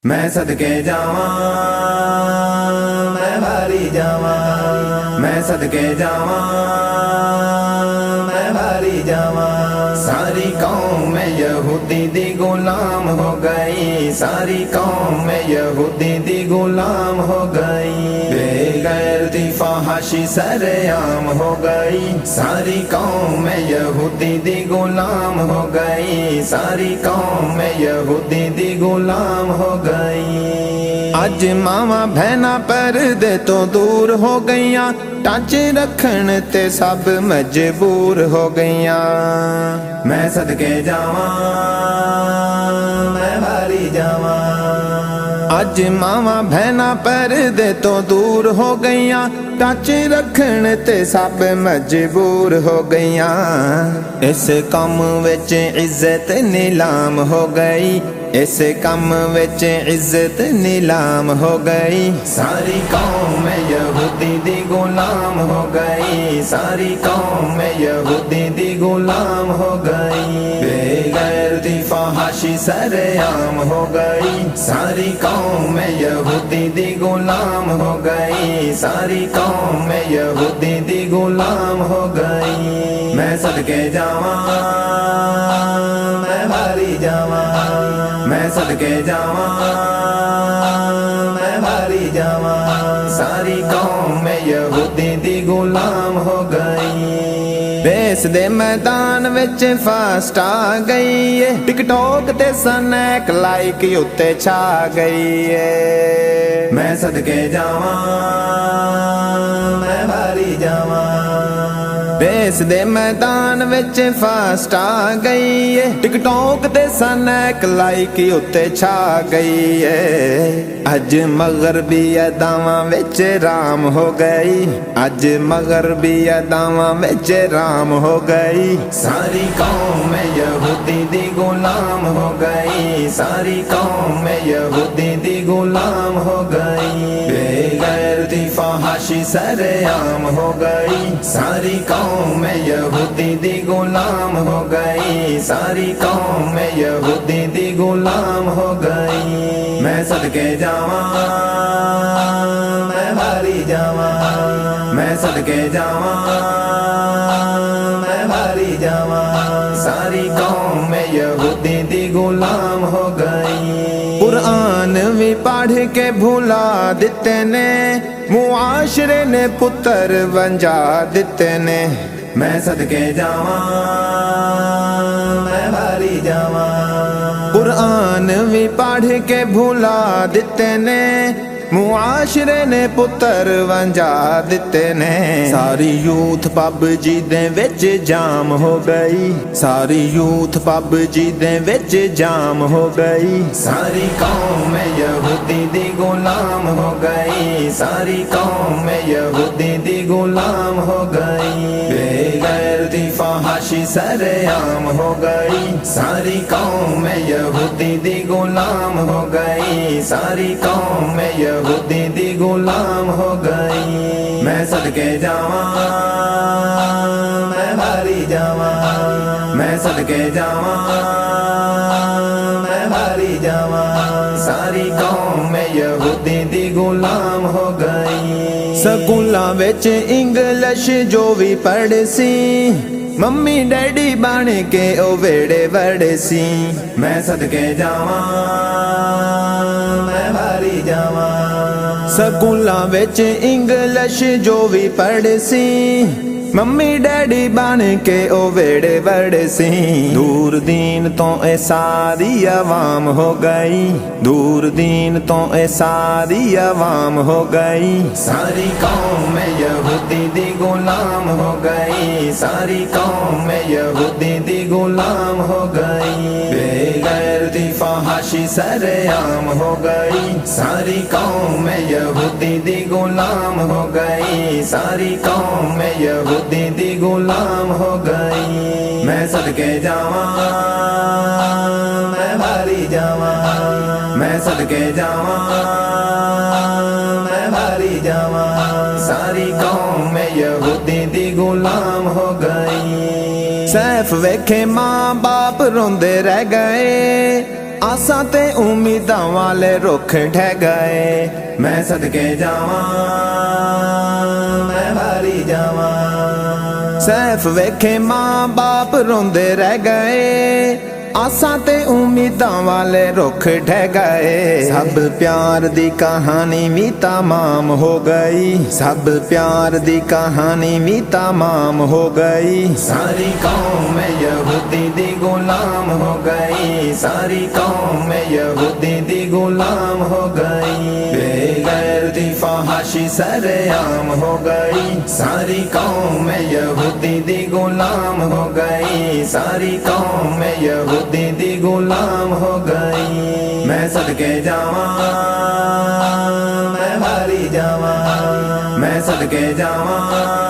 मैं सदके जावा, मैं भारी जावा, मैं सदके जावा, मैं भारी जावा। सारी कौम में यहूदी दी गुलाम हो गई, सारी कौम में यहूदी दी गुलाम हो गई। बेगैरती फहाशी सरेआम हो गई, सारी कौम में यहूदी दी गुलाम हो गई, सारी कौम में यहूदी दी गुलाम हो गई। अज मावा बहना पर्दे तो दूर हो गईयां, टांचे रखन ते सब मजबूर हो गईयां। मैं सदके जावा, मैं भारी जावा। अज मावा बहना पर्दे तो दूर हो गईयां, टांचे रखन ते सब मजबूर हो गईयां। इस कम विच इज्जत नीलाम हो गई, इस कम विच इज्जत नीलाम हो गई। सारी कौम में यहूदी दी गुलाम हो गई, सारी कौम में यहूदी दी गुलाम हो गई। बेगैरती फहाशी सरेआम हो गई, सारी कौम में यहूदी दी गुलाम हो गई, सारी कौम में यहूदी दी गुलाम हो गई। मैं सदके जावा, मैं भारी जावा, मैं सदके जावा, मैं भारी जावा। सारी कौम में यहूदी दी गुलाम हो गई। रेस दे मैदान विच फास्ट आ गई है, टिकटॉक ते स्नैक लाइक उत्ते छा गई है। मैं सदके जावा, मैं भारी जावा। रेस दे मैदान विच फास्ट आ गई है, टिकटॉक ते स्नैक लाइक उत्ते छा गई है। अज मगरबी अदावां विच राम हो गई, अज मगरबी अदावां विच राम हो गई। सारी कौम में यहूदी दी गुलाम हो गई, सारी कौम में यहूदी दी गुलाम हो गई। बेगैरती फहाशी सरेआम हो गई, सारी कौम में यहूदी दी गुलाम हो गई, सारी कौम में यहूदी दी गुलाम हो गई। मैं सदके जावा, मैं भारी जावा, मैं सदके जावा, मैं भारी जावा। सारी कौम में यहूदी दी गुलाम हो गई। कुरान भी पढ़ के भुला दिते ने, मुआशरे ने पुत्र वंजा दिते ने। मैं सदके जावा, मैं भारी जावा। कुरान भी पढ़ के भुला दिते ने, मुआशरे ने पुत्र वंजा दिते ने। सारी यूथ पबजी दे विच जाम हो गई, सारी यूथ पबजी दे विच जाम हो गई। सारी कौम में यहूदी दी गुलाम हो गई, सारी कौम में यहूदी दी गुलाम हो गई। बेगैरती फहाशी सरेआम हो गई, सारी कौम में यहूदी दी गुलाम हो गई, सारी कौम में यहूदी दी गुलाम हो गई। मैं सदके जावा, मैं भारी जावा, मैं सदके जावा, मैं भारी जावा। सारी कौम में यहूदी दी गुलाम हो गई। स्कूलां विच इंग्लिश जो भी पढ़ सी, मम्मी डैडी बन के ओ वेड़े वड़े सी। मैं सदके जावा, मैं भारी जावा। स्कूलां विच इंग्लिश जो भी पढ़ सी, मम्मी डैडी बन के ओ वेड़े वड़े सी। दूर दीन तो ए सारी अवाम हो गई, दूर दीन तो ए सारी अवाम हो गई। सारी कौम में यहूदी दी गुलाम हो गई, सारी कौम में यहूदी दी गुलाम हो गई। बेगैरती फहाशी सरेआम हो गई, सारी कौम में यहूदी दी गुलाम हो गई, सारी कौम में यहूदी दी गुलाम हो गई। मैं सदके जावा, मैं भारी जावा, मैं सदके जावा, मैं भारी जावा। सारी कौम में यहूदी दी गुलाम हो गई। सैफ वेखे माँ बाप रोंदे रह गए, आसां ते उम्मीदां वाले रुख ढह गए। मैं सदके जावां मैं भारी जावां। सैफ वेखे मां बाप रोंदे रह गए। आसां ते उम्मीदां वाले रुख ढह गए। सब प्यार दी कहानी भी तमाम हो गई। सब प्यार दी कहानी भी तमाम हो गई। सारी कौम यहूदी दी गुलाम हो गई। सारी कौम यहूदी दी गुलाम हो गई। बेगैर दी फहाशी सरेआम हो गई। सारी कौम यहूदी दी गुलाम हो गई। सारी कौम यहूदी दी गुलाम हो गई। मैं सदके जावां मैं भारी जावां। मैं सदके जावां